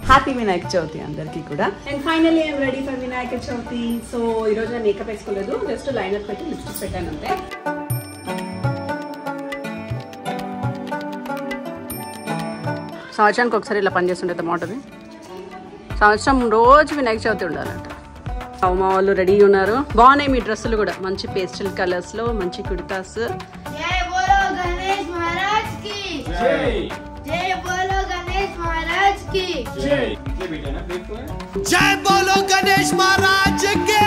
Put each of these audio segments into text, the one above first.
Happy Vinayaka Chavithi అందరికీ కూడా. And finally I'm ready for Vinayaka Chavithi. So ఈరోజు నేను మేకప్ వేసుకోలేదు, జస్ట్ లైనర్ పెట్టి లిప్స్టిక్ పెట్టాను అంతే. సంవత్సరానికి ఒకసారి ఇలా పనిచేస్తుంటే బాగుంటుంది. సంవత్సరం రోజు వినాయక చవితి ఉండాలంట. మా వాళ్ళు రెడీగా ఉన్నారు. బాగున్నాయి మీ డ్రెస్సులు కూడా, మంచి పేస్టల్ కలర్స్ లో మంచి కుర్తాస్. జై బోలో గణేష్ మహారాజ్ కి జై. జై బోలో గణేష్ మహారాజ్ కి జై. జై బోలో గణేష్ మహారాజ్ కి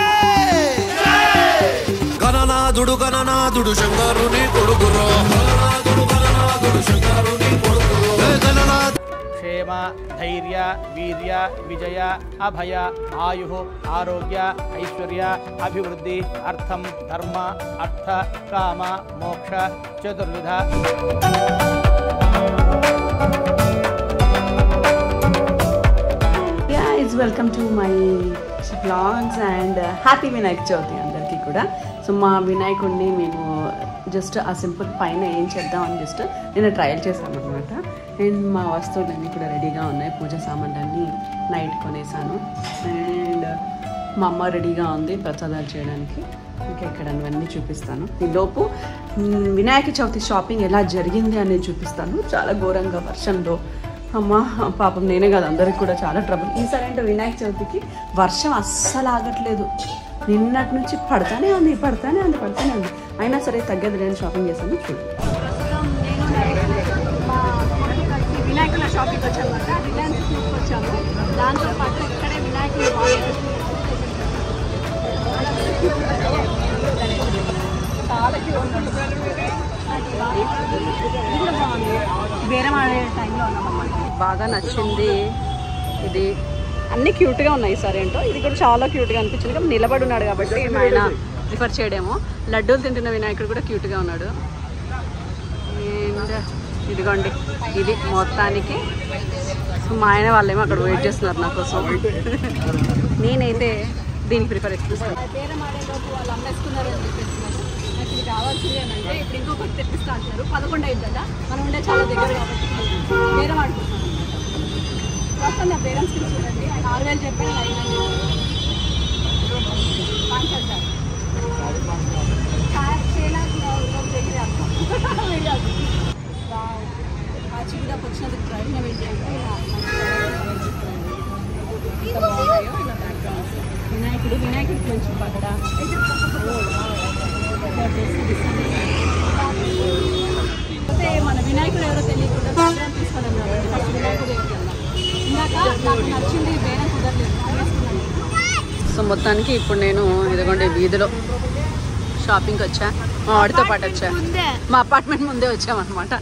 జై. గణనాథుడు గణనాథుడు శంకరుని కొడుకురో. గణనాథుడు గణనాథుడు శంకరుని కొడుకురో. గణనాథ క్షేమ ధైర్య వీర్య విజయ అభయ ఆయు ఆరోగ్య ఐశ్వర్య అభివృద్ధి అర్థం ధర్మ అర్థ కామ మోక్ష చతుర్విధ. Welcome to my vlogs and happy Vinayaka Chavithi అందరికీ కూడా. సో మా వినాయకుడిని మేము జస్ట్ ఆ సింపుల్ పైన ఏం చేద్దామని జస్ట్ నేను ట్రయల్ చేశాను అనమాట. అండ్ మా వస్తువులన్నీ కూడా రెడీగా ఉన్నాయి. పూజ సామాన్లన్నీ నైట్ కొనేసాను. అండ్ మా అమ్మ రెడీగా ఉంది ప్రసాదాలు చేయడానికి. ఇంకా ఇక్కడ అవన్నీ చూపిస్తాను. ఈలోపు వినాయక చవితి షాపింగ్ ఎలా జరిగింది అనేది చూపిస్తాను. చాలా ఘోరంగా వర్షంలో, అమ్మ పాపం నేనే కాదు అందరికి కూడా చాలా ట్రబుల్. ఈసారి అంటే వినాయక చవితికి వర్షం అస్సలు ఆగట్లేదు. నిన్నటి నుంచి పడతానే ఉంది. అయినా సరే తగ్గదు లేని షాపింగ్ చేశాను. చూడు, వినాయకుల షాపింగ్ వచ్చామన్నమాట. రిలయన్స్ తీసుకొచ్చాము. దాంతోపాటు ఇక్కడే వినాయకులు చాలా బేరం ఆడే టైంలో ఉన్నామన్నమాట. బాగా నచ్చింది ఇది. అన్నీ క్యూట్గా ఉన్నాయి. సరే ఏంటో ఇది కూడా చాలా క్యూట్గా అనిపించింది. కాబట్టి నిలబడి ఉన్నాడు కాబట్టి ఆయన ప్రిఫర్ చేయడేమో. లడ్డూలు తింటున్న వినాయకుడు కూడా క్యూట్గా ఉన్నాడు. అండ్ ఇదిగోండి ఇది మొత్తానికి. మా ఆయన వాళ్ళేమో అక్కడ వెయిట్ చేస్తున్నారు నా కోసం. నేనైతే దీనికి ప్రిఫర్ ఇస్తున్నాను. బేరం ఆడేలోపు వాళ్ళు అమ్మేసుకున్నారు అని చెప్పేసి నాకు ఇది కావాల్సింది అని అంటే ఇప్పుడు ఇంకొకటి తెప్పిస్తా అంటారు. 11 అయింది కదా, మనం ఉండే చాలా దగ్గర కాబట్టి బేరం ఆడుకుంటున్నాను. మొత్తం నా బేరం స్కిల్స్ చూడండి. 6000 చెప్పాను, 500 ఆ చిన్నదాకా వచ్చినందుకు ప్రయోజనం ఏంటి అంటే ఇలా బాగున్నాయో ఇలా బ్యాక్గ్రౌండ్స్. వినాయకుడికి కొంచెం పడ్డ అయితే మన వినాయకుడు ఎవరో తెలియకుండా తీసుకోవాలన్నారు. ఫస్ట్ వినాయకుడు ఇందాక నాకు నచ్చింది, బేరం కుదరలేదు. సో మొత్తానికి ఇప్పుడు నేను ఇదిగోండి వీధిలో షాపింగ్కి వచ్చా. మా వాడితో పాటు వచ్చా. మా అపార్ట్మెంట్ ముందే వచ్చామన్నమాట.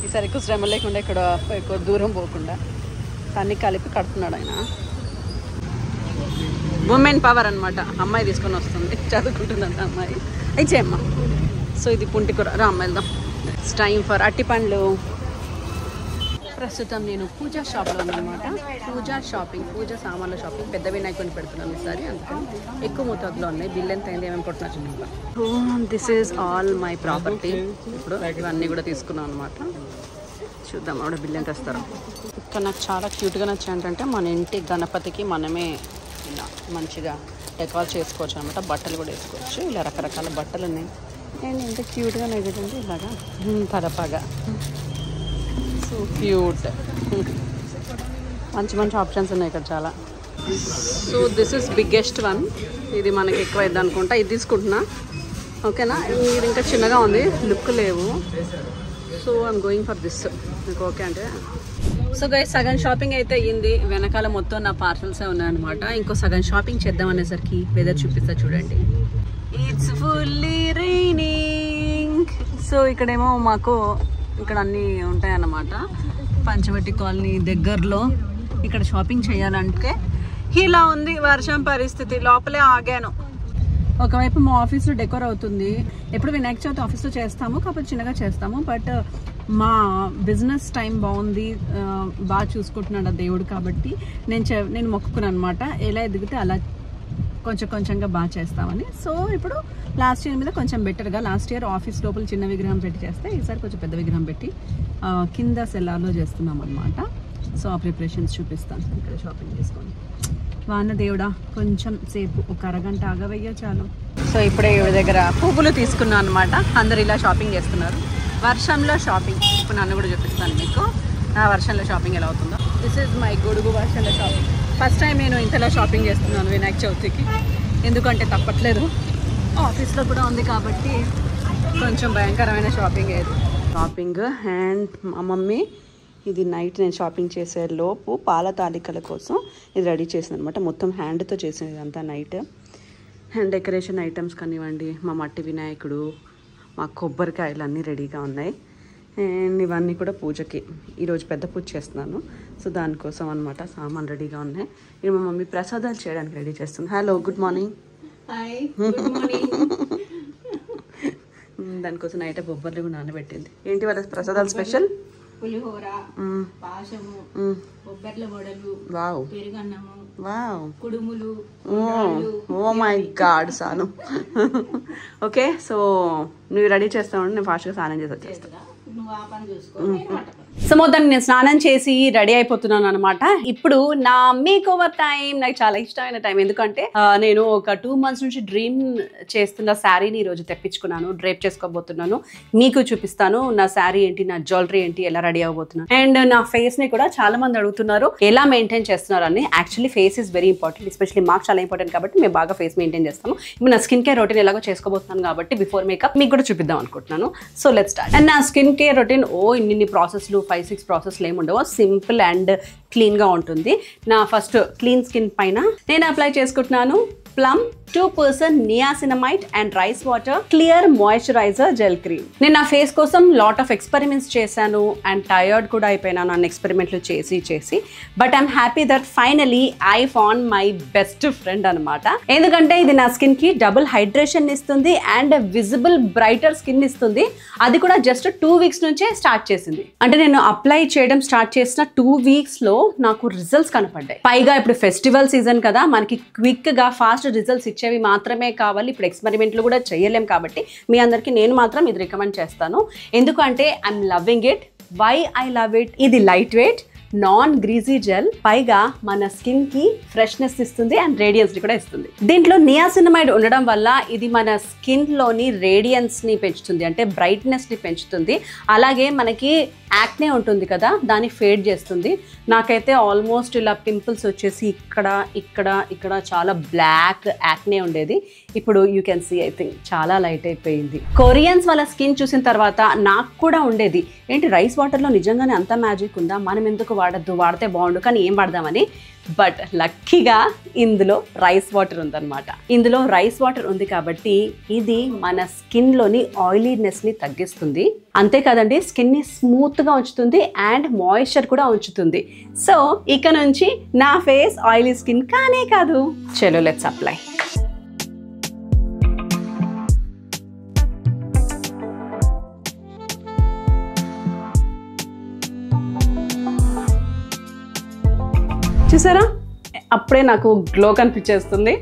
ఈసారి ఎక్కువ శ్రమ లేకుండా, ఇక్కడ ఎక్కువ దూరం పోకుండా అన్నీ కలిపి కడుతున్నాడు ఆయన. ఉమెన్ పవర్ అనమాట. అమ్మాయి తీసుకొని వస్తుంది, చదువుకుంటుందంట అమ్మాయి. ఇచ్చేయమ్మ. సో ఇది పుంటికూర. రా అమ్మ వెళ్దాం. ఇట్స్ టైమ్ ఫర్ అట్టి పండ్లు. ప్రస్తుతం నేను పూజా షాప్లో ఉన్నానమాట. పూజా షాపింగ్, పూజ సామాన్ల షాపింగ్. పెద్ద వినాయకుడిని పెడుతున్నాను ఈసారి, అందుకని ఎక్కువ మోతాదులో ఉన్నాయి. బిల్ ఎంత అయింది, ఏమేమి కొట్టినా చూద్దాం. This is all my property. ఇప్పుడు ఇవన్నీ కూడా తీసుకున్నాను అనమాట. చూద్దాం ఆవిడ బిల్ ఎంత ఇస్తారో. ఇక్కడ నాకు చాలా క్యూట్గా నచ్చాయి ఏంటంటే మన ఇంటి గణపతికి మనమే ఇలా మంచిగా డెకార్ చేసుకోవచ్చు అనమాట. బట్టలు కూడా వేసుకోవచ్చు. ఇలా రకరకాల బట్టలు ఉన్నాయి. అండ్ ఎంత క్యూట్గా నచ్చిందంటే ఇలాగా తలపాగా. So cute. మంచి మంచి ఆప్షన్స్ ఉన్నాయి ఇక్కడ చాలా. So this is biggest one. ఇది మనకి ఎక్కువ అయింది అనుకుంటా. ఇది తీసుకుంటున్నా, ఓకేనా. ఇది ఇంకా చిన్నగా ఉంది, లుక్ లేవు. So I'm going for this. మీకు ఓకే అంటే. సో గైస్ సగం షాపింగ్ అయితే అయ్యింది. వెనకాల మొత్తం నా పార్సల్సే ఉన్నాయన్నమాట. ఇంకో సగం షాపింగ్ చేద్దాం అనేసరికి వెదర్ చూపిస్తా చూడండి. It's fully raining. సో ఇక్కడేమో మాకు ఇక్కడ అన్నీ ఉంటాయన్నమాట. పంచవటి కాలనీ దగ్గరలో ఇక్కడ షాపింగ్ చేయాలంటే ఇలా ఉంది వర్షం పరిస్థితి. లోపలే ఆగాను. ఒకవైపు మా ఆఫీస్లో డెకోర్ అవుతుంది. ఎప్పుడు వినాయక చవితి ఆఫీస్లో చేస్తాము, కాకపోతే చిన్నగా చేస్తాము. బట్ మా బిజినెస్ టైం బాగుంది, బాగా చూసుకుంటున్నాడు ఆ దేవుడు. కాబట్టి నేను మొక్కుకున్నాను అనమాట. ఎలా ఎదిగితే అలా కొంచెం కొంచెంగా బాగా చేస్తామని. సో ఇప్పుడు లాస్ట్ ఇయర్ మీద కొంచెం బెటర్గా, లాస్ట్ ఇయర్ ఆఫీస్ లోపల చిన్న విగ్రహం పెట్టి చేస్తే ఈసారి కొంచెం పెద్ద విగ్రహం పెట్టి కింద సెల్లార్లో చేస్తున్నాం అనమాట. సో ఆ ప్రిపరేషన్స్ చూపిస్తాను. ఇక్కడ షాపింగ్ చేసుకోండి. వాన దేవుడా కొంచెం సేపు ఒక అరగంట ఆగవయ్యా చాలు. సో ఇప్పుడే ఈవిడ దగ్గర పువ్వులు తీసుకున్నాను అనమాట. అందరు ఇలా షాపింగ్ చేస్తున్నారు వర్షంలో షాపింగ్. ఇప్పుడు నన్ను కూడా చూపిస్తాను మీకు ఆ వర్షంలో షాపింగ్ ఎలా అవుతుందో. దిస్ ఈజ్ మై గొడుగు వర్షంలో షాపింగ్. ఫస్ట్ టైం నేను ఇంతలో షాపింగ్ చేస్తున్నాను వినాయక చవితికి. ఎందుకంటే తప్పట్లేదు, ఆఫీస్లో కూడా ఉంది కాబట్టి కొంచెం భయంకరమైన షాపింగ్ అయ్యేది. షాపింగ్ అండ్ మా మమ్మీ ఇది నైట్ నేను షాపింగ్ చేసే లోపు పాల తాలికల కోసం ఇది రెడీ చేసింది అనమాట. మొత్తం హ్యాండ్తో చేసింది ఇదంతా నైట్. అండ్ డెకరేషన్ ఐటమ్స్ కానివ్వండి, మా మట్టి వినాయకుడు, మా కొబ్బరికాయలు అన్నీ రెడీగా ఉన్నాయి. అండ్ ఇవన్నీ కూడా పూజకి ఈరోజు పెద్ద పూజ చేస్తున్నాను. సో దానికోసం అనమాట సామాన్ రెడీగా ఉన్నాయి. ఇది మా మమ్మీ ప్రసాదాలు చేయడానికి రెడీ చేస్తుంది. Hello, good morning. Hi, good morning. దానికోసం నైట్ బొబ్బర్లు కూడా నానబెట్టింది. ఏంటి వాళ్ళ ప్రసాదాలు స్పెషల్? పులిహోర, పాశము, బొబ్బర్ల వడలు, వావ్, పెరుగన్నము, వావ్, కుడుములు. Oh my god Sanu. Okay, so నువ్వు రెడీ చేస్తావు, నేను ఫాస్ట్గా స్నానం చేసి వచ్చేస్తాను. నువ్వు ఆ పని చూసుకో. సో మొత్తానికి నేను స్నానం చేసి రెడీ అయిపోతున్నాను అనమాట. ఇప్పుడు నా మేక్ ఓవర్ టైం. నాకు చాలా ఇష్టమైన టైం. ఎందుకంటే నేను ఒక 2 months నుంచి డ్రీమ్ చేస్తున్న శారీని ఈరోజు తెప్పించుకున్నాను. డ్రేప్ చేసుకోబోతున్నాను, మీకు చూపిస్తాను నా శారీ ఏంటి, నా జ్యువెలరీ ఏంటి, ఎలా రెడీ అవ్వబోతున్నాను. అండ్ నా ఫేస్ ని కూడా చాలా మంది అడుగుతున్నారు ఎలా మెయింటైన్ చేస్తున్నారు అని. Actually face is very important, especially మాకు చాలా ఇంపార్టెంట్ కాబట్టి మేము బాగా ఫేస్ మెయింటైన్ చేస్తాము. ఇప్పుడు నా స్కిన్ కేర్ రొటీన్ ఎలాగో చేసుకోబోతున్నాను కాబట్టి బిఫోర్ మేకప్ మీకు కూడా చూపిద్దాం అనుకుంటున్నాను. So let's start. అండ్ నా స్కిన్ కేర్ రొటీన్ ఇన్ని ప్రాసెస్లు 5-6 ప్రాసెస్లు ఏమి ఉండవు. సింపుల్ అండ్ క్లీన్గా ఉంటుంది. నా ఫస్ట్ క్లీన్ స్కిన్ పైన నేను అప్లై చేసుకుంటున్నాను Plum 2% niacinamide and rice water clear moisturizer gel cream. నేను నా ఫేస్ కోసం లాట్ ఆఫ్ ఎక్స్పెరిమెంట్స్ చేశాను అండ్ టయర్డ్ కూడా అయిపోయినాను అన్ని ఎక్స్పెరిమెంట్లు చేసి. But I'm happy that finally I found my best friend అనమాట. ఎందుకంటే ఇది నా స్కిన్ కి డబుల్ హైడ్రేషన్ ఇస్తుంది అండ్ విజిబుల్ బ్రైటర్ స్కిన్ ఇస్తుంది. అది కూడా జస్ట్ 2 weeks నుంచే స్టార్ట్ చేసింది. అంటే నేను అప్లై చేయడం స్టార్ట్ చేసిన 2 weeks లో నాకు రిజల్ట్స్ కనపడ్డాయి. పైగా ఇప్పుడు ఫెస్టివల్ సీజన్ కదా, మనకి క్విక్ గా ఫాస్ట్ రిజల్ట్స్ ఇచ్చేవి మాత్రమే కావాలి. ఇప్పుడు ఎక్స్పెరిమెంట్లు కూడా చేయలేం కాబట్టి మీ అందరికీ నేను మాత్రం ఇది రికమెండ్ చేస్తాను. ఎందుకంటే I'm loving it. Why I love it? ఇది light weight, non greasy gel, పైగా మన స్కిన్ కి ఫ్రెష్నెస్ ఇస్తుంది అండ్ రేడియన్స్ ని కూడా ఇస్తుంది. దీంట్లో నియాసినమైడ్ ఉండడం వల్ల ఇది మన స్కిన్ లోని రేడియన్స్ ని పెంచుతుంది, అంటే బ్రైట్నెస్ ని పెంచుతుంది. అలాగే మనకి యాక్నే ఉంటుంది కదా, దాన్ని ఫేడ్ చేస్తుంది. నాకైతే ఆల్మోస్ట్ ఇలా పింపుల్స్ వచ్చేసి ఇక్కడ చాలా బ్లాక్ యాక్నే ఉండేది. ఇప్పుడు you can see I think చాలా లైట్ అయిపోయింది. కొరియన్స్ వాళ్ళ స్కిన్ చూసిన తర్వాత నాకు కూడా ఉండేది, ఏంటి రైస్ వాటర్లో నిజంగానే అంత మ్యాజిక్ ఉందా, మనం ఎందుకు వాడద్దు, వాడితే బాగుండు, కానీ ఏం వాడదామని. బట్ లక్కీగా ఇందులో రైస్ వాటర్ ఉందన్నమాట. ఇందులో రైస్ వాటర్ ఉంది కాబట్టి ఇది మన స్కిన్లోని ఆయిలీనెస్ని తగ్గిస్తుంది. అంతేకాదండి, స్కిన్ని స్మూత్గా ఉంచుతుంది అండ్ మాయిశ్చర్ కూడా ఉంచుతుంది. సో ఇక నుంచి నా ఫేస్ ఆయిలీ స్కిన్ కానే కాదు. చలో లెట్స్ అప్లై. చూసారా, అప్పుడే నాకు గ్లో కనిపించేస్తుంది.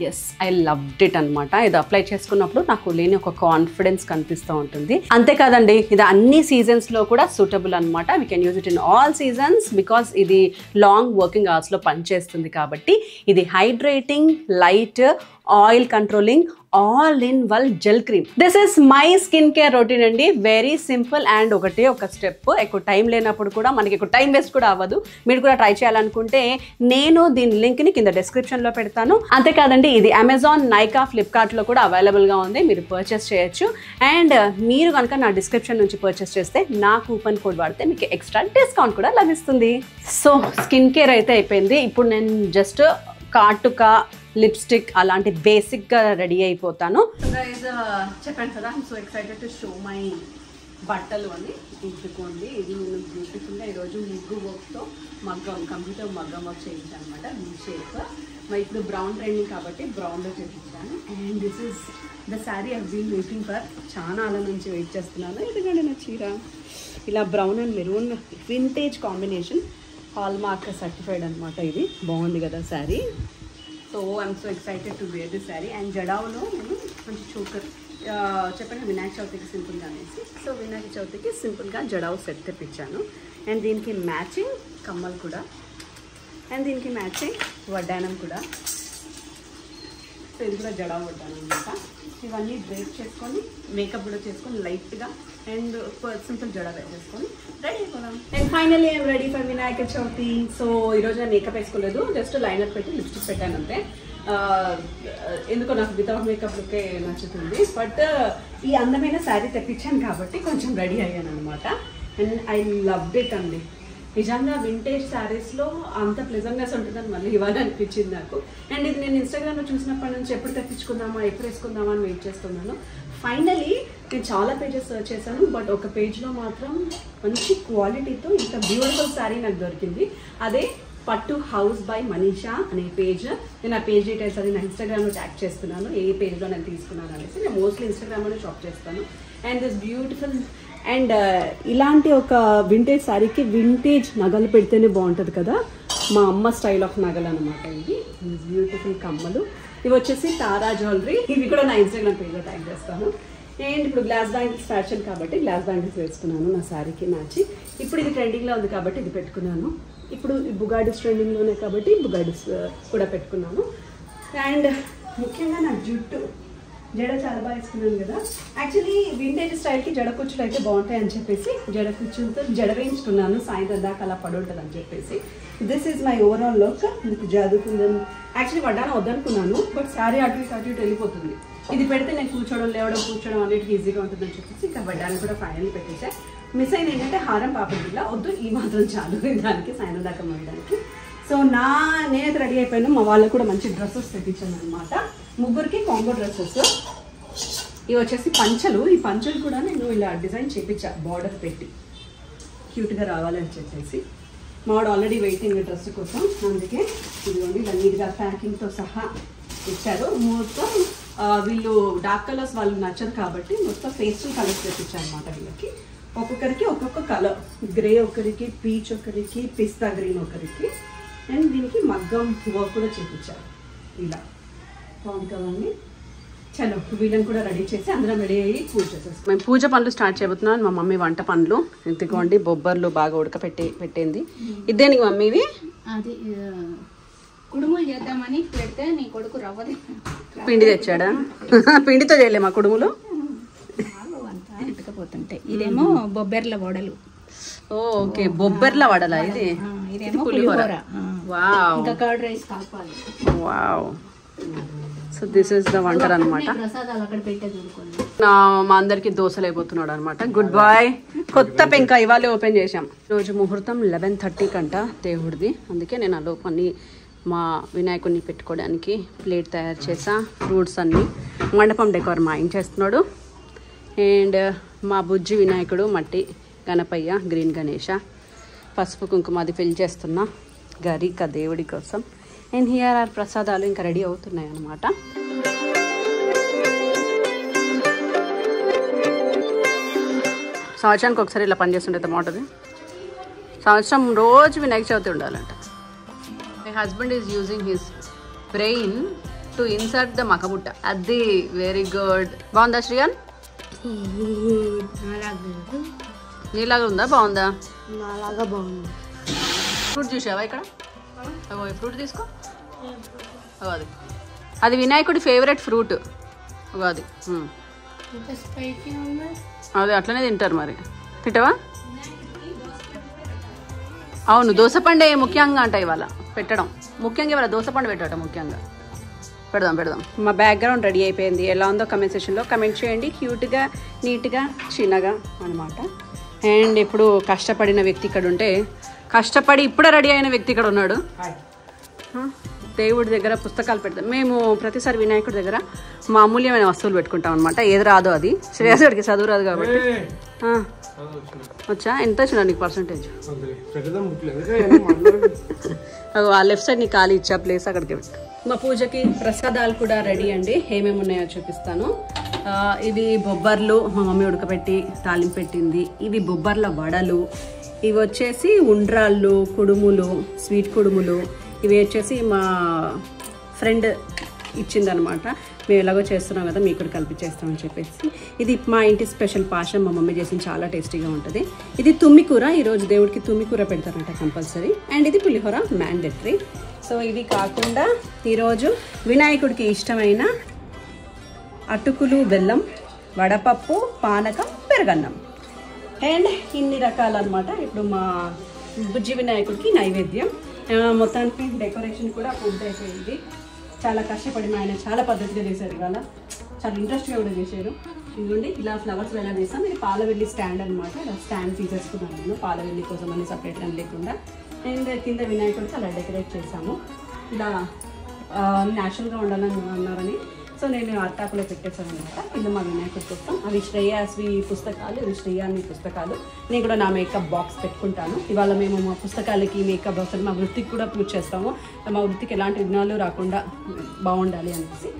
ఎస్, ఐ లవ్డ్ ఇట్ అనమాట. ఇది అప్లై చేసుకున్నప్పుడు నాకు లేని ఒక కాన్ఫిడెన్స్ కనిపిస్తూ ఉంటుంది. అంతేకాదండి, ఇది అన్ని సీజన్స్లో కూడా సూటబుల్ అనమాట. We can use it in all seasons because ఇది లాంగ్ వర్కింగ్ అవర్స్లో పనిచేస్తుంది కాబట్టి. ఇది hydrating, light, oil controlling, all in one gel cream. This is my skin care routine అండి. వెరీ సింపుల్ అండ్ ఒకటే ఒక స్టెప్. ఎక్కువ టైం లేనప్పుడు కూడా మనకి ఎక్కువ టైం వేస్ట్ కూడా అవ్వదు. మీరు కూడా ట్రై చేయాలనుకుంటే నేను దీని లింక్ని కింద డిస్క్రిప్షన్లో పెడతాను. అంతేకాదండి, ఇది అమెజాన్, నైకా, ఫ్లిప్కార్ట్లో కూడా అవైలబుల్గా ఉంది. మీరు పర్చేస్ చేయొచ్చు. అండ్ మీరు కనుక నా డిస్క్రిప్షన్ నుంచి పర్చేస్ చేస్తే నా కూపన్ కోడ్ వాడితే మీకు ఎక్స్ట్రా డిస్కౌంట్ కూడా లభిస్తుంది. సో స్కిన్ కేర్ అయితే అయిపోయింది. ఇప్పుడు నేను జస్ట్ కాటుక, లిప్స్టిక్ అలాంటి బేసిక్గా రెడీ అయిపోతాను. చెప్పాను కదా, I'm so excited to show my బట్టలు అని. ఇట్టుకోండి, ఇది నేను బ్యూటిఫుల్గా ఈరోజు ముగ్గు వర్క్తో కంప్యూటర్ మగ్గం వర్క్ చేయించాను అనమాట. V shape. మరి ఇప్పుడు బ్రౌన్ ట్రెండింగ్ కాబట్టి బ్రౌన్లో చేయించాను. And this is the sari I been waiting for. చాలా అలా నుంచి వెయిట్ చేస్తున్నాను. ఎందుకంటే నా చీర ఇలా brown and maroon vintage combination, hallmark certified అనమాట. ఇది బాగుంది కదా sari. So I'm so excited to wear this sari. And జడావులో నేను మంచి చోకర్ చెప్పండి వినాయక చవితికి సింపుల్గా అనేసి. సో వినాయక చవితికి సింపుల్గా జడావు సెట్ తెప్పించాను. అండ్ దీనికి మ్యాచింగ్ కమ్మలు కూడా, అండ్ దీనికి మ్యాచింగ్ వడ్డానం కూడా. సో ఇది కూడా జడావు వడ్డానం అనమాట. ఇవన్నీ డ్రేప్ చేసుకొని మేకప్ కూడా చేసుకొని లైట్గా అండ్ సింపుల్ జడా వేసేసుకొని రెడీ అయిపోదాం. And finally I'm ready for Vinayaka Chavithi. So ఈరోజు నేను మేకప్ వేసుకోలేదు, జస్ట్ లైనర్ పెట్టి లిప్స్టిక్ పెట్టాను అంతే. ఎందుకో నాకు వితౌట్ మేకప్ లుక్కే నచ్చుతుంది. బట్ ఈ అందమైన శారీ తెప్పించాను కాబట్టి కొంచెం రెడీ అయ్యాను అనమాట. అండ్ ఐ లవ్డ్ ఇట్ అండి. నిజంగా వింటేజ్ శారీస్లో అంత ప్లెజెంట్నెస్ ఉంటుందని మళ్ళీ ఇవాళ అనిపించింది నాకు. అండ్ ఇది నేను ఇన్స్టాగ్రామ్లో చూసినప్పటి నుంచి ఎప్పుడు తెప్పించుకుందామా, ఎప్పుడు వేసుకుందామా అని వెయిట్ చేస్తున్నాను. ఫైనలీ నేను చాలా పేజెస్ సర్చ్ చేశాను, బట్ ఒక పేజ్లో మాత్రం మంచి క్వాలిటీతో ఇంత బ్యూటిఫుల్ శారీ నాకు దొరికింది. అదే పట్టు హౌస్ బై మనీషా అనే పేజ్. నేను ఆ పేజ్ డీటెయిల్స్ అది నా ఇన్స్టాగ్రామ్లో ట్యాగ్ చేస్తున్నాను, ఏ పేజ్లో నేను తీసుకున్నాను అనేసి. నేను మోస్ట్లీ ఇన్స్టాగ్రామ్లోనే షాప్ చేస్తాను. అండ్ దిస్ బ్యూటిఫుల్ అండ్ ఇలాంటి ఒక వింటేజ్ శారీకి వింటేజ్ నగలు పెడితేనే బాగుంటుంది కదా. మా అమ్మ స్టైల్ ఆఫ్ నగలు అనమాట ఇవి. బ్యూటిఫుల్ కమ్మలు. ఇవి వచ్చేసి తారా జ్యువెలరీ. ఇవి కూడా నా ఇన్స్టాగ్రామ్ పేజ్లో ట్యాగ్ చేస్తాను. అండ్ ఇప్పుడు గ్లాస్ బ్యాంగిల్స్ ఫ్యాషన్ కాబట్టి గ్లాస్ బ్యాంగిల్స్ వేసుకున్నాను నా శారీకి మ్యాచ్. ఇప్పుడు ఇది ట్రెండింగ్లో ఉంది కాబట్టి ఇది పెట్టుకున్నాను. ఇప్పుడు ఈ బుగాడిస్ ట్రెండింగ్లోనే కాబట్టి బుగాడిస్ కూడా పెట్టుకున్నాను. అండ్ ముఖ్యంగా నా జుట్టు జడ చాలా బాగా వేసుకున్నాను కదా. యాక్చువల్లీ వింటేజ్ స్టైల్కి జడ కుచ్చులు అయితే బాగుంటాయి అని చెప్పేసి జడ కుచ్చులతో జడ వేయించుకున్నాను. సాయంత్రం దాకా అలా పడి ఉంటుంది అని చెప్పేసి. This is my overall look. మీకు జాదుకుందని యాక్చువల్లీ వడ్డాను వద్దనుకున్నాను, బట్ శారీ అటు ఇటు వెళ్ళిపోతుంది. ఇది పెడితే నేను కూర్చోవడం లేవడం కూర్చోవడం అన్నిటికీ ఈజీగా ఉంటుందని చెప్పేసి ఇంకా వడ్డాను కూడా ఫైనల్ పెట్టేసా. మిస్ అయింది ఏంటంటే హారం పాపడిలా వద్దు, ఈ మాత్రం చాలు దానికి సాయంత్రం దాకా మోయడానికి. సో నేనైతే రెడీ అయిపోయాను. మా వాళ్ళకు కూడా మంచి డ్రెస్సెస్ తెప్పించాను అనమాట. ముగ్గురికి కాంబో డ్రెస్సెస్. ఇవి వచ్చేసి పంచలు. ఈ పంచలు కూడా నేను ఇలా డిజైన్ చేయించా బార్డర్ పెట్టి క్యూట్గా రావాలని చెప్పేసి. మావాడు ఆల్రెడీ వెయిటింగ్ డ్రెస్ కోసం, అందుకే ఇదిగోండి ఇలా నీట్గా ప్యాకింగ్తో సహా ఇచ్చారు. మొత్తం వీళ్ళు డార్క్ కలర్స్ వాళ్ళకి నచ్చదు కాబట్టి మొత్తం పేస్టల్ కలర్స్ తెప్పించాను అనమాట వీళ్ళకి. ఒక్కొక్కరికి ఒక్కొక్క కలర్, గ్రే ఒకరికి, పీచ్ ఒకరికి, పిస్తా గ్రీన్ ఒకరికి. అండ్ దీనికి మగ్గం వర్క్ కూడా చేయించారు. ఇలా బాగుంది కదండి. చలో వీళ్ళని కూడా రెడీ చేసి అందరం రెడీ అయ్యి పూజ చేసేస్తాం. మేము పూజ పనులు స్టార్ట్ చేయబోతున్నాం. మా మమ్మీ వంట పనులు ఎందుకోండి బొబ్బర్లు బాగా పెట్టింది. ఇదేనికి మమ్మీ ఇవి అది కుడుములు చేద్దామని పెడితే నీ కొడుకు రవ్వది పిండి తెచ్చాడా? పిండితో చేయలే మా కుడుములు పోతుంటాయి. ఇదేమో బొబ్బెర్ల వడలు. ఓకే బొబ్బెర్ల వడలా ఇది? ఇదేమో పులిహోర. వావ్, ఇంకా కర్డ్ రైస్ కావాలి. Wow. So this is the wonder అనమాట. ప్రసాదాలు అక్కడ పెట్టే చూడుకోండి. మా అందరికి దోశలు అయిపోతున్నాడు అనమాట. Good boy. కొత్త పెంక ఇవాళ ఓపెన్ చేసాం. రోజు ముహూర్తం 11:30 కంట దేవుడిది. అందుకే నేను ఆ లోపన్ని మా వినాయకుడిని పెట్టుకోవడానికి ప్లేట్ తయారు చేసా. ఫ్రూట్స్ అన్నీ మండపం డెకోర్ మా ఆయన చేస్తున్నాడు. అండ్ మా బుజ్జి వినాయకుడు మట్టి గణపయ్య గ్రీన్ గణేష పసుపు కుంకుమ అది ఫిల్ చేస్తున్నా గరిక దేవుడి కోసం. అండ్ హియర్ ఆర్ ప్రసాదాలు ఇంకా రెడీ అవుతున్నాయి అన్నమాట. సంవత్సరానికి ఒకసారి ఇలా పనిచేస్తుంటే బాగుంటుంది. సంవత్సరం రోజు వినాయక చవితి ఉండాలంట. My husband is using his brain to insert the మకబుట్ట. అది వెరీ గుడ్. బాగుందా శ్రీయాన్? నీలాగా ఉందా? బాగుందా? నాలాగా బాగుంది. ఫ్రూట్ చూసావా ఇక్కడ? ఫ్రూట్ తీసుకో. అది వినాయకుడి ఫేవరెట్ ఫ్రూట్ అది. అది అట్లనే తింటారు మరి. తింటావా? అవును, దోసపండే ముఖ్యంగా అంట ఇవాళ పెట్టడం. ముఖ్యంగా ఇవాళ దోసపండు పెట్టడం ముఖ్యంగా. పెడదాం. మా బ్యాక్గ్రౌండ్ రెడీ అయిపోయింది. ఎలా ఉందో కమెంట్ సెక్షన్లో కమెంట్ చేయండి. క్యూట్గా, నీట్గా, చిన్నగా అనమాట. అండ్ ఇప్పుడు కష్టపడిన వ్యక్తి ఇక్కడ ఉంటే, కష్టపడి ఇప్పుడే రెడీ అయిన వ్యక్తి ఇక్కడ ఉన్నాడు. దేవుడి దగ్గర పుస్తకాలు పెడతాం మేము ప్రతిసారి. వినాయకుడి దగ్గర మా అమూల్యమైన వస్తువులు పెట్టుకుంటాం అనమాట. ఏది రాదో అది. శ్రేయసుడికి చదువు రాదు కాబట్టి. వచ్చా? ఎంత వచ్చినా నీకు పర్సంటేజ్? ఆ లెఫ్ట్ సైడ్ నీకు ఖాళీ ఇచ్చా ప్లేస్, అక్కడికి పెట్టు. మా పూజకి ప్రసాదాలు కూడా రెడీ అండి. ఏమేమి ఉన్నాయో చూపిస్తాను. ఇవి బొబ్బర్లు మా మమ్మీ ఉడకబెట్టి తాలింపు పెట్టింది. ఇవి బొబ్బర్ల వడలు. ఇవి వచ్చేసి ఉండ్రాళ్ళు, కుడుములు, స్వీట్ కుడుములు. ఇవి వచ్చేసి మా ఫ్రెండ్ ఇచ్చిందనమాట. మేము ఎలాగో చేస్తున్నాం కదా మీకు కూడా కలిపి చేస్తామని చెప్పేసి. ఇది మా ఇంటి స్పెషల్ పాశం, మా మమ్మీ చేసిన చాలా టేస్టీగా ఉంటుంది. ఇది తుమ్మికూర, ఈరోజు దేవుడికి తుమ్మికూర పెడతారంట కంపల్సరీ. అండ్ ఇది పులిహోర మ్యాండేటరీ. సో ఇవి కాకుండా ఈరోజు వినాయకుడికి ఇష్టమైన అటుకులు, బెల్లం, వడపప్పు, పానకం, పెరుగన్నం అండ్ ఇన్ని రకాలన్నమాట. ఇప్పుడు మా బుజ్జి వినాయకుడికి నైవేద్యం. మొత్తానికి డెకరేషన్ కూడా పూర్తి అయిపోయింది. చాలా కష్టపడి మా ఆయన చాలా పద్ధతిగా చేశారు. ఇవాళ చాలా ఇంట్రెస్ట్గా కూడా చేశారు. ఇదిగోండి ఇలా ఫ్లవర్స్ ఎలా చేస్తాం. ఇది పాలవెల్లి స్టాండ్ అనమాట. ఇలా స్టాండ్ తీసేసుకున్నాను నేను, పాలవెల్లి కోసం అని సపరేట్గా లేకుండా. అండ్ కింద వినాయకుడికి అలా డెకరేట్ చేసాము. ఇలా న్యాచురల్గా ఉండాలని అన్నారని సో నేను అట్టాకులో పెట్టేసాను అనమాట. కింద మా వినాయకుడి కోసం అవి శ్రేయాస్వి పుస్తకాలు, ఇవి శ్రేయాని పుస్తకాలు. నేను కూడా నా మేకప్ బాక్స్ పెట్టుకుంటాను. ఇవాళ మేము మా పుస్తకాలకి మేకప్ బాక్స్ మా వృత్తికి కూడా పూజ చేస్తాము. మా వృత్తికి ఎలాంటి విఘ్నాలు రాకుండా బాగుండాలి అనేసి.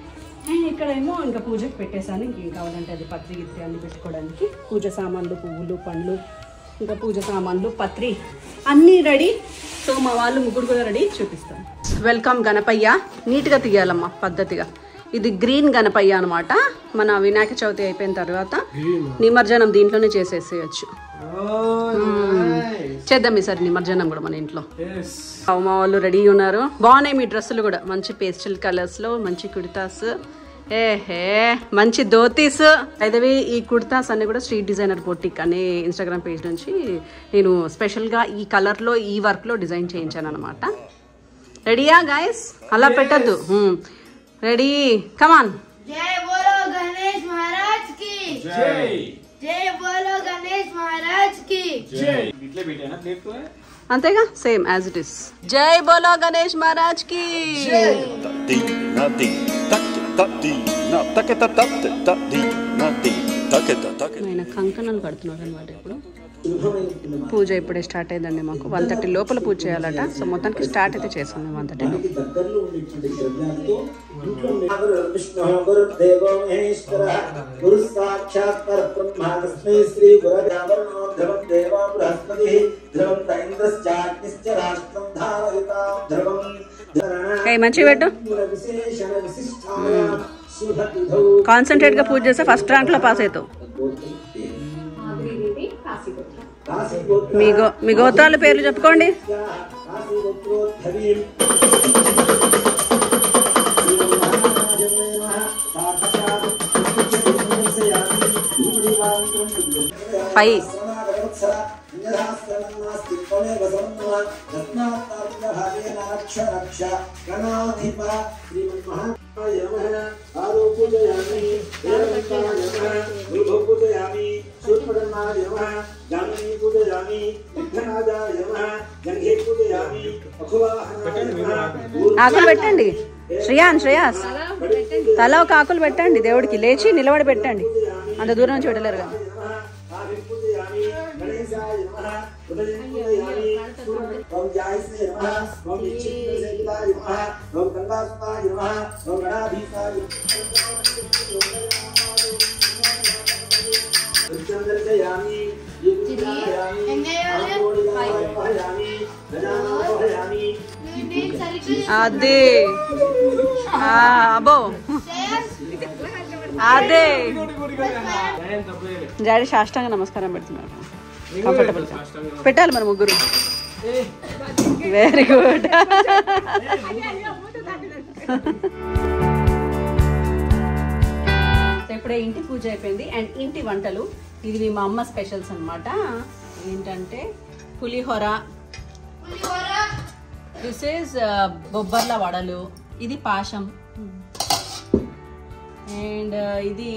అండ్ ఇక్కడేమో ఇంకా పూజకి పెట్టేశాను. ఇంకేం కావాలంటే అది పత్రి గిత్రి అన్ని పెట్టుకోవడానికి పూజ సామాన్లు, పువ్వులు, పండ్లు, ఇంకా పూజ సామాన్లు, పత్రి అన్నీ రెడీ. సో మా వాళ్ళు ముగ్గురు కూడా రెడీ, చూపిస్తాను. వెల్కమ్ గణపయ్య. నీట్గా తీయాలమ్మా పద్ధతిగా. ఇది గ్రీన్ గణపయ్య అనమాట. మన వినాయక చవితి అయిపోయిన తర్వాత నిమజ్జనం దీంట్లోనే చేసేసేయచ్చు. చేద్దాం ఈసారి నిమజ్జనం కూడా మన ఇంట్లో. మా వాళ్ళు రెడీ ఉన్నారు. బాగున్నాయి మీ డ్రెస్సులు కూడా, మంచి పేస్టల్ కలర్స్లో, మంచి కుర్తాస్, మంచి ధోతీస్. అయితే ఈ కుర్తాస్ అన్ని కూడా స్ట్రీట్ డిజైనర్ బొటిక్ అనే ఇన్స్టాగ్రామ్ పేజ్ నుంచి నేను స్పెషల్గా ఈ కలర్లో, ఈ వర్క్లో డిజైన్ చేయించాను అనమాట. రెడీయా గైస్? అలా పెట్టద్దు. రెడీ, కమాన్. जय बोलो गणेश महाराज की जय। जय बोलो गणेश महाराज की जय। ఇట్లే పెట్టానా ప్లేట్ తో? అంతేగా, సేమ్ యాజ్ ఇట్ ఇస్. జై బోలో గణేష్ మహారాజ్ కి. ఆయన కంకణాలు కడుతున్నారు అనమాట. ఇప్పుడు పూజ ఇప్పుడే స్టార్ట్ అయిందండి. మాకు 1:30 లోపల పూజ చేయాలట. సో మొత్తానికి స్టార్ట్ అయితే చేసాం మేము 1:30లో. మంచిగా పెట్టు. కాన్సన్ట్రేట్ గా పూజ చేస్తే ఫస్ట్ ర్యాంక్ లో పాస్ అవుతావు. మీ గోత్రాల పేర్లు చెప్పుకోండి. ఫైవ్ ఆకులు పెట్టండి. శ్రేయాస్ తల ఒక ఆకులు పెట్టండి. దేవుడికి లేచి నిలబడి పెట్టండి. అంత దూరం నుంచి పెట్టలేరు కదా. అదే అబ్బో అదే డాడీ సాష్టాంగ నమస్కారం పెడుతున్నారు. కంఫర్టబుల్ పెట్టాలి మరి ముగ్గురు. Very good. ఇప్పుడే ఇంటి పూజ అయిపోయింది. అండ్ ఇంటి వంటలు ఇది మా అమ్మ స్పెషల్స్ అనమాట. ఏంటంటే పులిహోర, దిస్ ఈజ్ బొబ్బర్ల వడలు, ఇది పాశం, అండ్ ఇది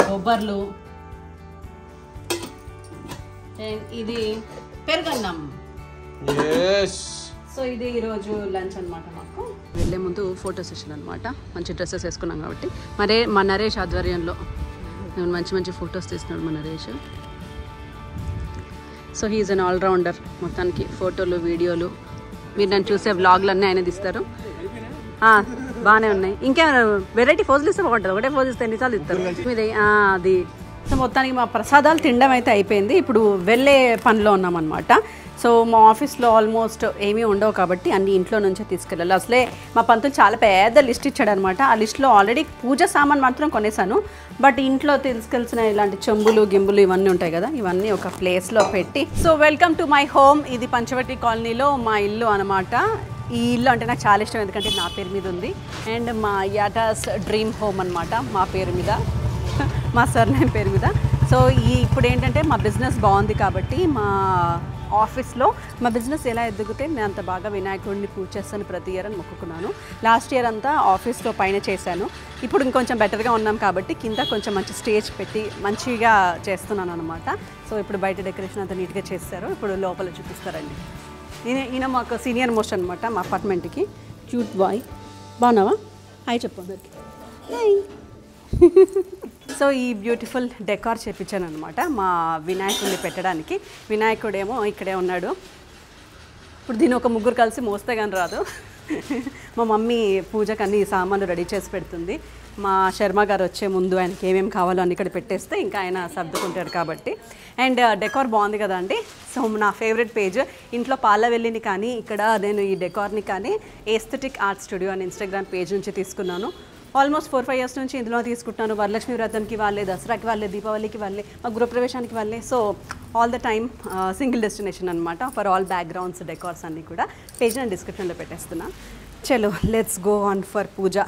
బొబ్బర్లు, అండ్ ఇది పెరుగన్నం. సో ఇది ఈరోజు లంచ్ అనమాట. మాకు వెళ్ళే ముందు ఫోటో సెషన్ అనమాట. మంచి డ్రెస్సెస్ వేసుకున్నాం కాబట్టి మా నరేష్ ఆధ్వర్యంలో మంచి మంచి ఫొటోస్ తీస్తున్నాడు మా నరేష్. సో హీఈస్ అన్ ఆల్రౌండర్. మొత్తానికి ఫోటోలు, వీడియోలు, మీరు నన్ను చూసే వ్లాగ్లు అన్నీ ఆయన తీస్తారు. బాగానే ఉన్నాయి. ఇంకేమైనా వెరైటీ ఫోజులు ఇస్తే బాగుంటుంది. ఒకటే ఫోజ్ ఇస్తే ఎన్నిసార్లు ఇస్తారు. ఇది అది సో మొత్తానికి మా ప్రసాదాలు తినడం అయితే అయిపోయింది. ఇప్పుడు వెళ్ళే పనిలో ఉన్నామన్నమాట. సో మా ఆఫీస్లో ఆల్మోస్ట్ ఏమీ ఉండవు కాబట్టి అన్ని ఇంట్లో నుంచే తీసుకెళ్ళాలి. అసలే మా పంతులు చాలా పెద్ద లిస్ట్ ఇచ్చాడనమాట. ఆ లిస్ట్లో ఆల్రెడీ పూజ సామాన్ మాత్రం కొనేసాను. బట్ ఇంట్లో తీసుకెళ్సిన ఇలాంటి చెంబులు గింబులు ఇవన్నీ ఉంటాయి కదా, ఇవన్నీ ఒక ప్లేస్లో పెట్టి. So welcome to my home. ఇది పంచవటి కాలనీలో మా ఇల్లు అనమాట. ఈ ఇల్లు అంటే నాకు చాలా ఇష్టం, ఎందుకంటే నా పేరు మీద ఉంది. అండ్ మా యాటాస్ డ్రీమ్ హోమ్ అనమాట, మా పేరు మీద, మా సర్నేమ్ పేరు మీద. సో ఇప్పుడు ఏంటంటే మా బిజినెస్ బాగుంది కాబట్టి మా ఆఫీస్లో మా బిజినెస్ ఎలా ఎదుగుతే నేను అంత బాగా వినాయకుడిని పూజ చేస్తాను ప్రతి ఇయర్ అని మొక్కుకున్నాను. లాస్ట్ ఇయర్ అంతా ఆఫీస్లో పైన చేశాను. ఇప్పుడు ఇంకొంచెం బెటర్గా ఉన్నాం కాబట్టి కింద కొంచెం మంచి స్టేజ్ పెట్టి మంచిగా చేస్తున్నాను అనమాట. సో ఇప్పుడు బయట డెకరేషన్ అంతా నీట్గా చేస్తారు. ఇప్పుడు లోపల చూపిస్తారండి. ఈయన మాకు సీనియర్ మోస్ట్ అనమాట మా అపార్ట్మెంట్కి. Cute boy. బాగున్నావా? హాయ్ చెప్పు అందరికి. హాయ్. సో ఈ బ్యూటిఫుల్ డెకార్ చేయించాను అనమాట మా వినాయకుడిని పెట్టడానికి. వినాయకుడేమో ఇక్కడే ఉన్నాడు. ఇప్పుడు దీన్ని ఒక ముగ్గురు కలిసి మోస్తే కానీ రాదు. మా మమ్మీ పూజకు అన్ని సామాన్లు రెడీ చేసి పెడుతుంది. మా శర్మ గారు వచ్చే ముందు ఆయనకి ఏమేమి కావాలో అన్ని ఇక్కడ పెట్టేస్తే ఇంకా ఆయన సర్దుకుంటాడు కాబట్టి. అండ్ డెకార్ బాగుంది కదా అండి. సో నా ఫేవరెట్ పేజ్ ఇంట్లో పాలవెల్లిని కానీ ఇక్కడ నేను ఈ డెకార్ని కానీ ఏస్థెటిక్ ఆర్ట్ స్టూడియో అని ఇన్స్టాగ్రామ్ పేజ్ నుంచి తీసుకున్నాను. ఆల్మోస్ట్ 4-5 years నుంచి ఇందులో తీసుకుంటున్నాను. వరలక్ష్మి వ్రతంకి వాళ్ళే, దసరాకి వాళ్ళే, దీపావళికి వాళ్ళే, మా గృహప్రవేశానికి వాళ్ళే. So all the time single destination అనమాట ఫర్ ఆల్ బ్యాక్గ్రౌండ్స్ డెకార్స్ అన్నీ కూడా. పేజ్ నేను డిస్క్రిప్షన్లో పెట్టేస్తున్నా. చలో let's go on for puja.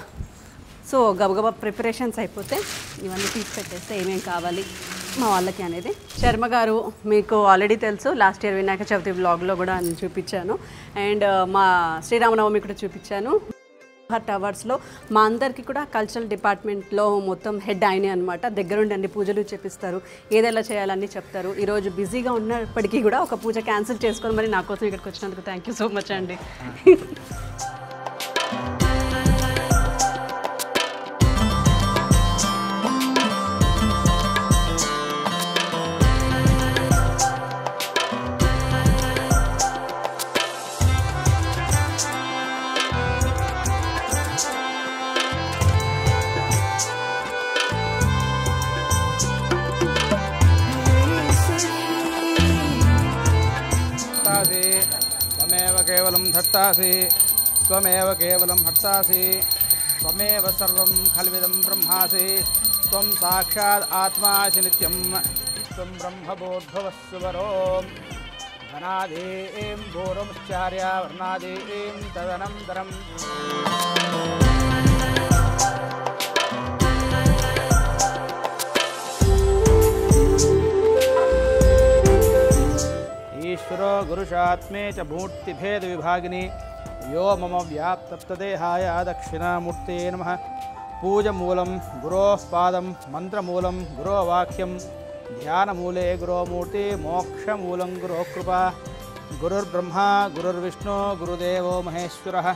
So గబగబా ప్రిపరేషన్స్ అయిపోతే ఇవన్నీ తీసి పెట్టేస్తే ఏమేమి కావాలి మా వాళ్ళకి అనేది. శర్మ గారు మీకు ఆల్రెడీ తెలుసు, లాస్ట్ ఇయర్ వినాయక చవితి వ్లాగ్లో కూడా నేను చూపించాను. అండ్ మా శ్రీరామనవమి కూడా చూపించాను. టవర్స్లో మా అందరికీ కూడా కల్చరల్ డిపార్ట్మెంట్లో మొత్తం హెడ్ ఆయనే అనమాట. దగ్గరుండి అన్ని పూజలు చేపిస్తారు, ఏదైనా చేయాలని చెప్తారు. ఈరోజు బిజీగా ఉన్నప్పటికీ కూడా ఒక పూజ క్యాన్సిల్ చేసుకొని మరి నా కోసం ఇక్కడికి వచ్చినందుకు థ్యాంక్ యూ సో మచ్ అండి. కేవలం ధత్తాసి త్వమేవ కేవలం హత్తాసి త్వమేవ సర్వం ఖల్విదం బ్రహ్మాసి త్వం సాక్షాత్ ఆత్మాసి నిత్యం త్వం బ్రహ్మబోద్భవస్సువరో ధనాదేం భూరముశ్చార్య వర్ణాదేం తదనంతరం. ఈశ్వరో గురుషాత్మే చ మూర్తిభేద విభాగిని యో మమ వ్యాప్తదేహాయ దక్షిణామూర్తే నమః. పూజమూలం గురోః పాదం, మంత్రమూలం గురో వాక్యం, ధ్యానమూలే గురోమూర్తి, మోక్షమూలం గురో కృపా. గురుర్బ్రహ్మా గురుర్విష్ణు గురుదేవో మహేశ్వరः,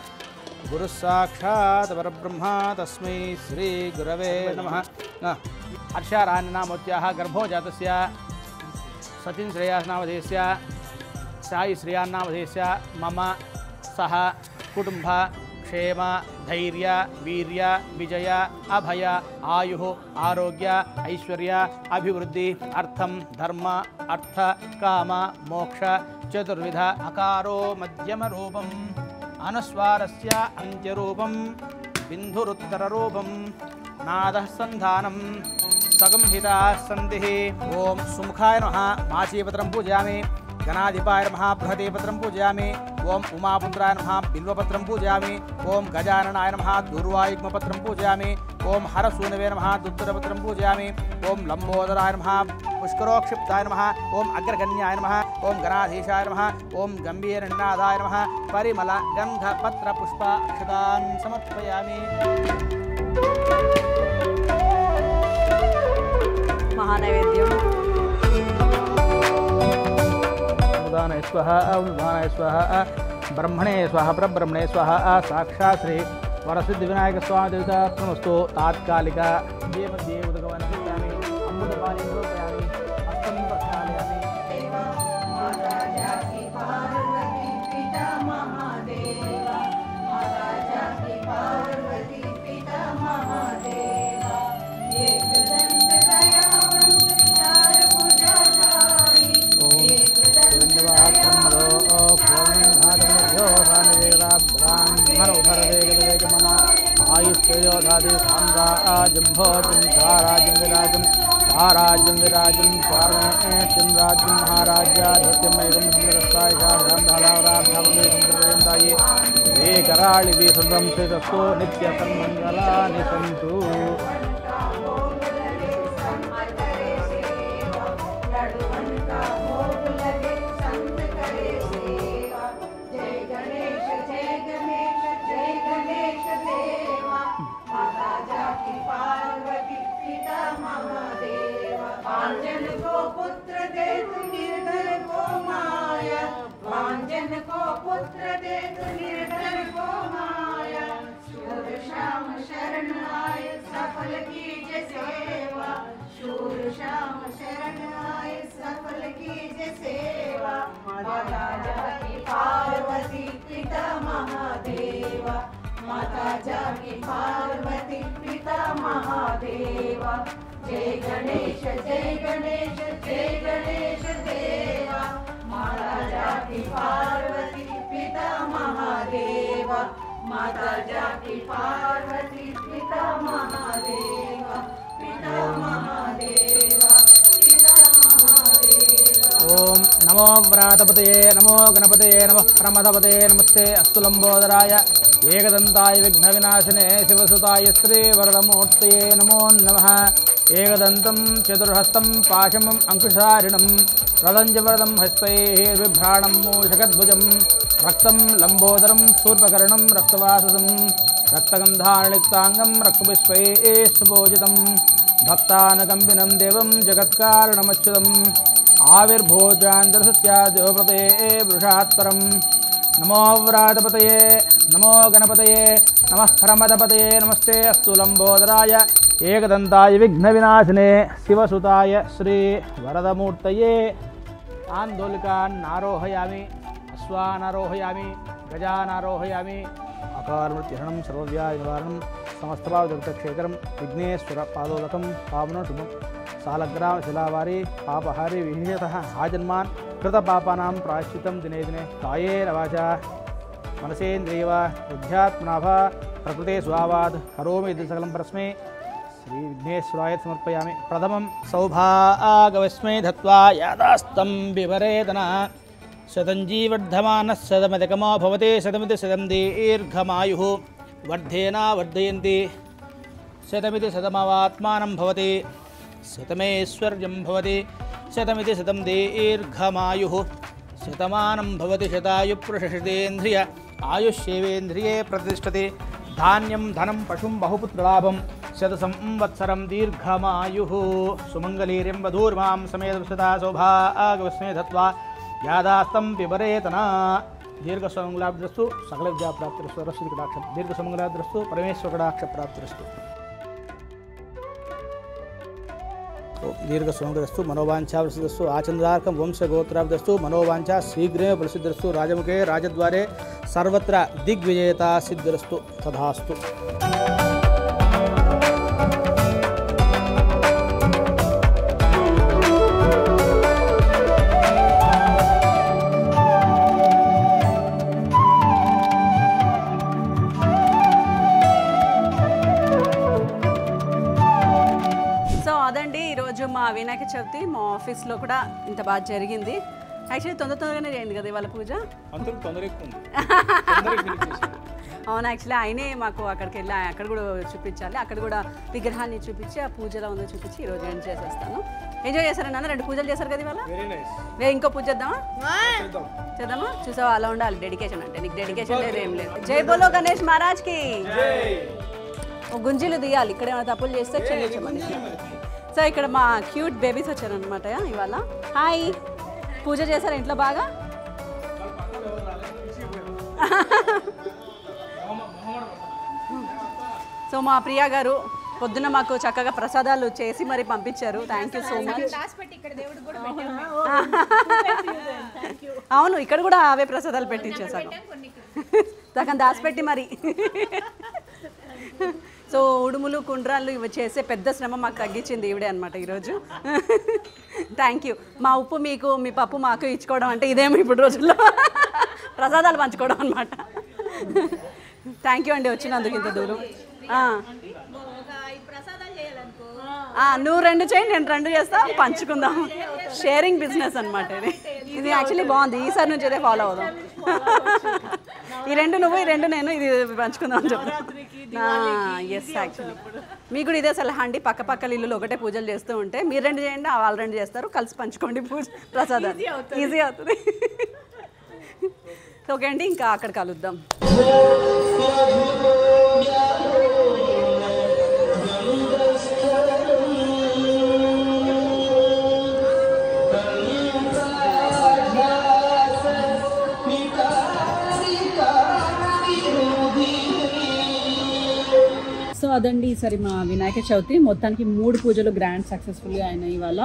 గురుः సాక్షాత్ పరబ్రహ్మ తస్మై శ్రీ గురవే నమః. హర్షారాణ్యనామోత్యాः గర్భో జాతస్య సచిన్ శ్రేయాస్నామధేస్య సాయి శ్రేయాన్నామధేస్య మమ సహ కుటుంబ క్షేమ ధైర్య వీర్య విజయ అభయ ఆయు ఆరోగ్య ఐశ్వర్య అభివృద్ధి అర్థం ధర్మ అర్థ కామ మోక్ష చతుర్విధ అకారో మధ్యమ రూపం అనుస్వారస్య అంత్యరూపం బిందురుత్తర రూపం నాదః సంధానం సగంహితా సంధిః. ఓం సుముఖాయ నమః మాచీపత్రం పూజయామి, గణాధిపాయ నమః బృహదీపత్రం పూజయామి, ఓం ఉమాపుత్రాయ నమః బిల్వపత్రం పూజయామి, ఓం గజాననాయ నమః దూర్వాయుగ్మపత్రం పూజయామి, ఓం హరసూనవే నమః దుత్తరపత్రం పూజయామి, ఓం లంబోదరాయ నమః పుష్కరోక్షిప్తాయ నమః, ఓం అగ్రగణ్యాయ నమః, ఓం గణాధీశాయ నమః, ఓం గంభీరనినాదాయ నమః. పరిమళ గంధ పత్ర పుష్ప అక్షతాన్ సమర్పయామి. మహానైవేద్యం. ఉదానాయ స్వహ ఉదానాయ స్వహ బ్రహ్మణే స్వహ పరబ్రహ్మణే స్వహ. సాక్షాత్ శ్రీ వరసిద్ధి వినాయక స్వామి దేవతాత్మస్తు. తాత్కాలిక దేవదే ఉదకమని అమృతపాని రూపయామి, హస్తం ప్రక్షాళయామి. पार्वती पिता महादेवा, एक दंत गया दाति साम्राज्यं भोजं साराज्यं विराजं साराज्यं विराजं स्वार्णेश्वं राज्यं महाराज्याधिपत्यं मैदं सुन्दरस्ताय शान्तालावराभ्यामये ये कराळि वीसुन्दरं श्रीरस्तु नित्यसन्मङ्गलानि सन्तु पार्वती पिता महादेव माता जाकी पार्वती पिता महादेव जय गणेश देवा माता जाकी पार्वती पिता महादेव माता जाकी पार्वती पिता महादेव पिता महादेव पिता महादेव। ओम नमो व्रातपतये नमो गणपतये नमः प्रमदपतये नमस्ते अस्तु लंबोदराय एकदंताय विघ्नविनाशिने शिवसुताय श्रीवरदमूर्तये नमो नमः। एकदन्तं चतुर्हस्तं पाशमम् अंकुशारिणं रदञ्जवरदं हस्तैर्बिभ्राणं मूषकद्भुजं रक्तं लंबोदरं शूर्पकर्णं रक्तवाससं रक्तगन्धानिक्ताङ्गं रक्तपुष्पैः सुपूजितं भक्तानुकम्पिनं देवं जगत्कारणमच्युतम् आविर्भोजान्तरसत्याद्योपते वृषात्परं नमो व्रातपतये नमो गणपतये नमः प्रमदपतये नमस्ते अस्तु लंबोदराय एकदंताय विघ्नविनाशिने शिवसुताय श्री वरदमूर्तये। आन्दोलिकान् आरोहयामि अश्वान् आरोहयामि गजान् आरोहयामि अकारमृत्यहरणं सर्वव्याधिनिवारणं समस्तपावदुरितक्षेत्रं विघ्नेश्वरपादोदकं पावनं शुभं सालग्राम शिलावारी पापहारी विशेषतः आजन्मान् कृतपापानां प्रायश्चित्तं दिने दिने कायेन वाचा मनसेन्द्रियवा बुद्ध्यात्मना वा प्रकृते स्वावाद करोमि इति सकलं परस्मै श्री विघ्नेश्वराय समर्पयामि। प्रथमं सौभागवस्मै धत्वा यादास्तं बिभरेतना शतञ्जीवर्धमानः शतमधिकमो भवति शतमिति शतं दीर्घमायुः वर्धेना वर्धयन्ति शतमिति शतमवात्मानं भवति शतमेश्वर्यं भवति शतमिति शतं दीर्घमायुः शतमानं भवति शतायुपुरुषशतेन्द्रिय आयुष्येवेन्द्रिये प्रतिष्ठति धान्यं धनं पशुं बहुपुत्रलाभं शतसंवत्सरं दीर्घमायुः सुमङ्गलीर्यं वधूर्मां समेतसदा सौभागवस्मै धत्वा यादास्तं पिबरेतना दीर्घसुमङ्गलाभ्यस्तु सकलविद्याप्राप्तिरस्तु रश्मिकटाक्षं दीर्घसुमङ्गलाभ्यस्तु परमेश्वरकटाक्षप्राप्तिरस्तु दीर्घसुमङ्गलस्तु मनोवाञ्छावसिद्धस्तु आचन्द्रार्कं वंशगोत्राब्दस्तु मनोवाञ्छा शीघ्रेण प्रसिद्धस्तु राजमुखे राजद्वारे सर्वत्र दिग्विजयता सिद्धिरस्तु तथास्तु। మా వినాయక చవితి మా ఆఫీస్లో కూడా ఇంత బాగా జరిగింది. యాక్చువల్లీ తొందరగానే అయింది కదా ఇవాళ పూజ. అవును, యాక్చువల్లీ ఆయనే మాకు అక్కడికి వెళ్ళి అక్కడ కూడా చూపించాలి, అక్కడ కూడా విగ్రహాన్ని చూపించి ఆ పూజలో ఉందో చూపించి ఈరోజు ఎండ్ చేసేస్తాను. ఎంజాయ్ చేశారా నాన్న? 2 పూజలు చేశారు కదా ఇవాళ. ఇంకో పూజ చేద్దామా? చూసావా, అలా ఉండాలి డెడికేషన్ అంటే. నీకు డెడికేషన్ లేదు, ఏం లేదు. జై బోలో గణేష్ మహారాజ్ కి. గుంజీలు తీయాలి, ఇక్కడ ఏమైనా తప్పులు చేస్తే క్షమించమని. సో ఇక్కడ మా క్యూట్ బేబీస్ వచ్చారనమాట ఇవాళ. హాయ్, పూజ చేశారా ఇంట్లో బాగా? సో మా ప్రియా గారు పొద్దున్న మాకు చక్కగా ప్రసాదాలు చేసి మరి పంపించారు. Thank you so much. అవును, ఇక్కడ కూడా అవే ప్రసాదాలు పెట్టించేసాను, సగం దాచిపెట్టి మరి. సో ఉడుములు కుండ్రాళ్ళు ఇవి చేసే పెద్ద శ్రమ మాకు తగ్గించింది ఈవిడే అనమాట ఈరోజు. Thank you. మా ఉప్పు మీకు, మీ పప్పు మాకు ఇచ్చుకోవడం అంటే ఇదేమో ఇప్పుడు రోజుల్లో ప్రసాదాలు పంచుకోవడం అనమాట. థ్యాంక్ యూ అండి వచ్చినందుకు ఇంత దూరం. నువ్వు 2 చేయి, నేను 2 చేస్తా, పంచుకుందాం. షేరింగ్ బిజినెస్ అనమాట ఇది. ఇది యాక్చువల్లీ బాగుంది. ఈసారి నుంచి ఇదే ఫాలో అవుదాం. ఈ 2 నువ్వు, ఈ 2 నేను, ఇది పంచుకుందాం అని చెప్తాను. ఎస్, యాక్చువల్లీ మీకు కూడా ఇదే సలహా అండి. పక్క పక్కల ఇల్లులు ఒకటే పూజలు చేస్తూ ఉంటే మీరు 2 చేయండి, వాళ్ళు 2 చేస్తారు, కలిసి పంచుకోండి పూజ ప్రసాదాన్ని. ఈజీ అవుతుంది. ఓకే అండి, ఇంకా అక్కడ కలుద్దాం. సో అదండి ఈసారి మా వినాయక చవితి. మొత్తానికి 3 పూజలు గ్రాండ్ సక్సెస్ఫుల్గా అయినాయి ఇవాళ.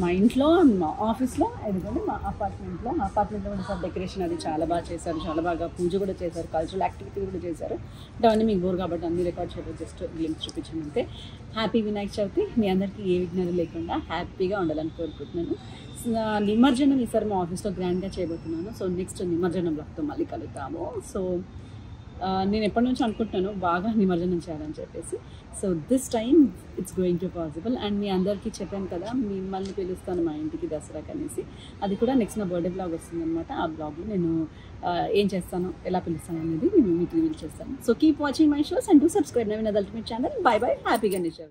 మా ఇంట్లో, మా ఆఫీస్లో, ఎందుకంటే మా అపార్ట్మెంట్లో కూడా సార్ డెకరేషన్ అది చాలా బాగా చేశారు. చాలా బాగా పూజ కూడా చేశారు, కల్చరల్ యాక్టివిటీ కూడా చేశారు. అవన్నీ మీకు బోర్ కాబట్టి అన్ని రికార్డ్ చేయలేదు, జస్ట్ లింక్ చూపించాను అంతే. హ్యాపీ వినాయక చవితి. మీ అందరికీ ఏ విఘ్నాలు లేకుండా హ్యాపీగా ఉండాలని కోరుకుంటున్నాను. నిమజ్జనం ఈసారి మా ఆఫీస్లో గ్రాండ్గా చేయబోతున్నాను. సో నెక్స్ట్ నిమజ్జనం బ్లాగ్తో మళ్ళీ కలుద్దాము. సో నేను ఎప్పటి నుంచి అనుకుంటున్నాను బాగా నిమజ్జనం చేయాలని చెప్పేసి. So this time it's going to possible. And మీ అందరికీ చెప్పాను కదా, మిమ్మల్ని పిలుస్తాను మా ఇంటికి దసరాకి అనేసి. అది కూడా నెక్స్ట్ నా బర్త్డే బ్లాగ్ వస్తుందన్నమాట. ఆ బ్లాగ్లో నేను ఏం చేస్తాను, ఎలా పిలుస్తాను అనేది నేను మీకు రివీల్ చేస్తాను. So keep watching my shows and do subscribe Naveen ultimate channel. By by, happy Ganesh.